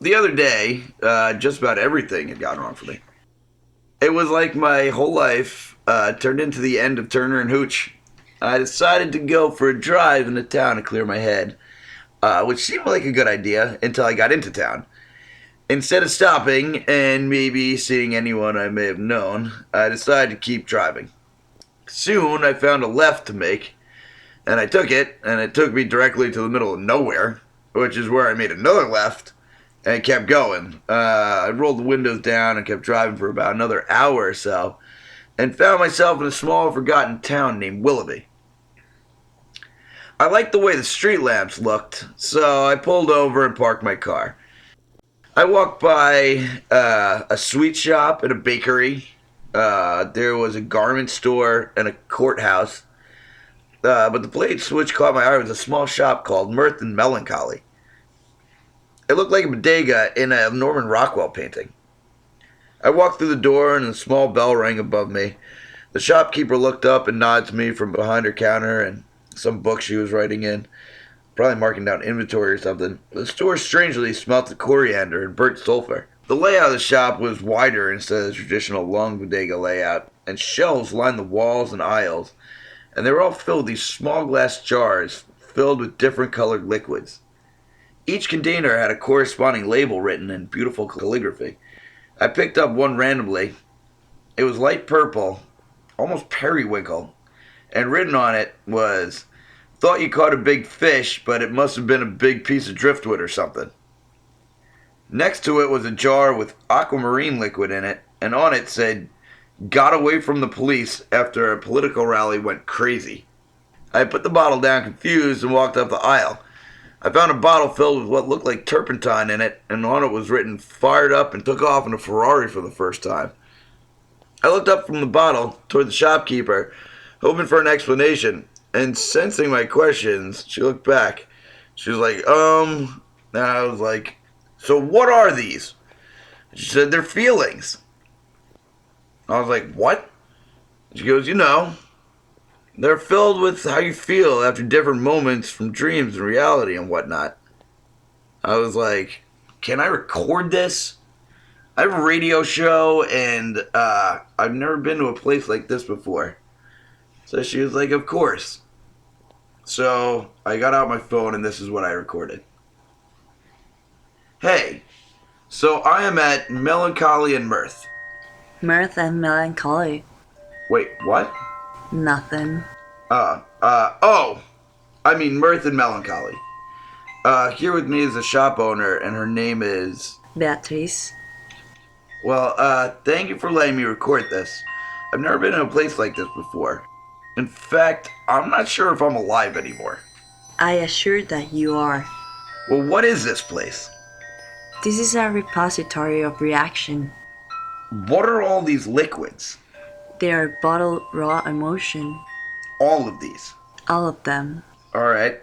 The other day, just about everything had gone wrong for me. It was like my whole life turned into the end of Turner and Hooch. I decided to go for a drive into town to clear my head, which seemed like a good idea until I got into town. Instead of stopping and maybe seeing anyone I may have known, I decided to keep driving. Soon I found a left to make, and I took it, and it took me directly to the middle of nowhere, which is where I made another left and kept going. I rolled the windows down and kept driving for about another hour or so, and found myself in a small, forgotten town named Willoughby. I liked the way the street lamps looked, so I pulled over and parked my car. I walked by a sweet shop and a bakery. There was a garment store and a courthouse. But the place which caught my eye was a small shop called Mirth and Melancholy. It looked like a bodega in a Norman Rockwell painting. I walked through the door and a small bell rang above me. The shopkeeper looked up and nodded to me from behind her counter and some book she was writing in, probably marking down inventory or something. The store strangely smelt of coriander and burnt sulfur. The layout of the shop was wider instead of the traditional long bodega layout, and shelves lined the walls and aisles, and they were all filled with these small glass jars filled with different colored liquids. Each container had a corresponding label written in beautiful calligraphy. I picked up one randomly. It was light purple, almost periwinkle, and written on it was, "Thought you caught a big fish, but it must have been a big piece of driftwood or something." Next to it was a jar with aquamarine liquid in it, and on it said, "Got away from the police after a political rally went crazy." I put the bottle down confused and walked up the aisle. I found a bottle filled with what looked like turpentine in it, and on it was written, "Fired up and took off in a Ferrari for the first time." I looked up from the bottle toward the shopkeeper, hoping for an explanation, and sensing my questions, she looked back. She was like, and I was like, "So what are these?" She said, "They're feelings." I was like, "What?" She goes, "They're filled with how you feel after different moments from dreams and reality and whatnot." I was like, "Can I record this? I have a radio show, and I've never been to a place like this before." So she was like, "Of course." So I got out my phone, and this is what I recorded. "Hey, so I am at Melancholy and Mirth." Mirth and Melancholy. Wait, what? Nothing. Mirth and Melancholy. Here with me is the shop owner, and her name is... Beatrice. Well, thank you for letting me record this. I've never been in a place like this before. In fact, I'm not sure if I'm alive anymore. I assure that you are. Well, what is this place? This is a repository of reaction. What are all these liquids? They are bottled raw emotion. All of these? All of them. Alright.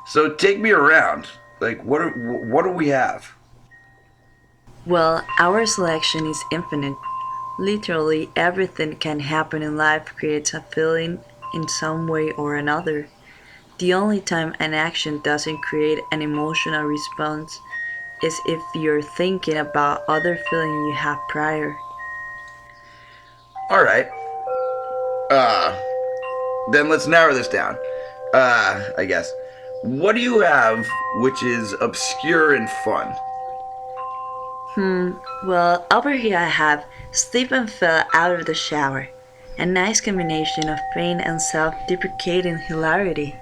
So take me around. Like, what do we have? Well, our selection is infinite. Literally everything can happen in life creates a feeling in some way or another. The only time an action doesn't create an emotional response is if you're thinking about other feeling you had prior. Alright. Then let's narrow this down. I guess. What do you have which is obscure and fun? Well, over here I have Stephen fell out of the shower. A nice combination of pain and self-deprecating hilarity.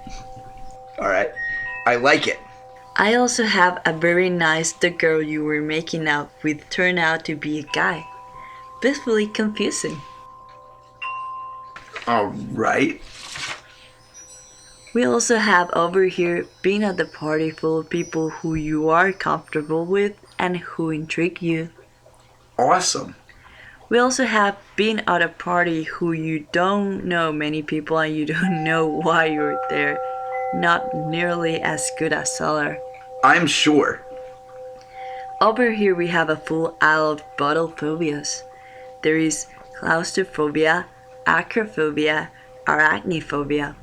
Alright. I like it. I also have a very nice the girl you were making out with turned out to be a guy. Blissfully confusing. Alright. We also have over here being at the party full of people who you are comfortable with and who intrigue you. Awesome. We also have being at a party who you don't know many people and you don't know why you're there. Not nearly as good as Cellar. I'm sure. Over here we have a full aisle of bottle phobias. There is claustrophobia, acrophobia, arachnophobia.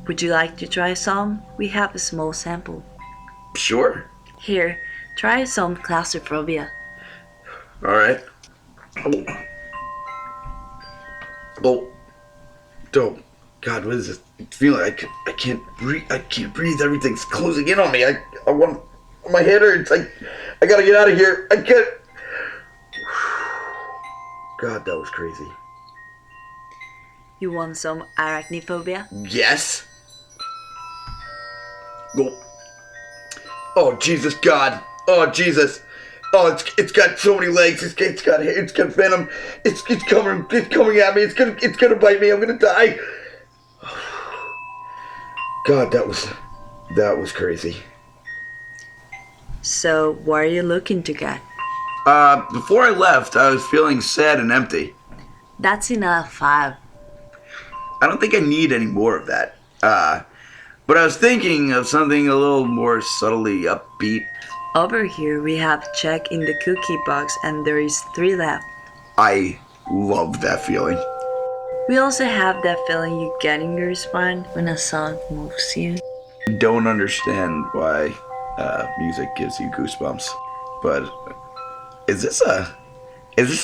Would you like to try some? We have a small sample. Sure. Here, try some claustrophobia. All right. Oh, oh, oh. God, what is this feeling? I can't breathe. I can't breathe. Everything's closing in on me. I want my head hurts. I gotta get out of here. I can't. God, that was crazy. You want some arachnophobia? Yes. Oh, oh Jesus, God. Oh Jesus. Oh, it's got so many legs. It's got venom. It's coming at me. It's gonna bite me. I'm gonna die. God, that was crazy. So, what are you looking to get? Before I left, I was feeling sad and empty. That's enough 5. I don't think I need any more of that. But I was thinking of something a little more subtly upbeat. Over here, we have check in the cookie box, and there is 3 left. I love that feeling. We also have that feeling you get in your spine when a song moves you. I don't understand why music gives you goosebumps, but is this a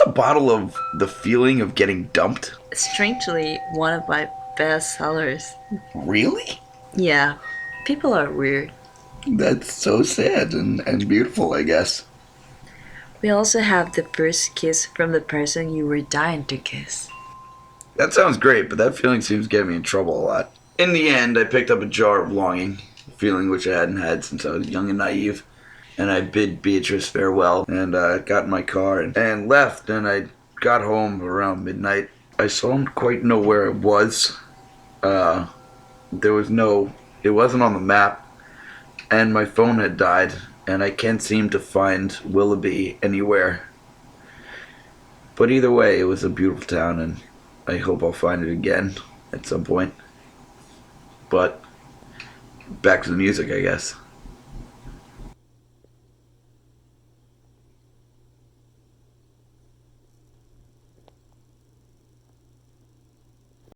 bottle of the feeling of getting dumped? Strangely, one of my best sellers. Really? Yeah, people are weird. That's so sad and beautiful, I guess. We also have the first kiss from the person you were dying to kiss. That sounds great, but that feeling seems to get me in trouble a lot. In the end, I picked up a jar of longing, a feeling which I hadn't had since I was young and naive. And I bid Beatrice farewell, and got in my car and left, and I got home around midnight. I still don't quite know where I was. It wasn't on the map, and my phone had died, and I can't seem to find Willoughby anywhere. But either way, it was a beautiful town, and I hope I'll find it again at some point. But back to the music, I guess.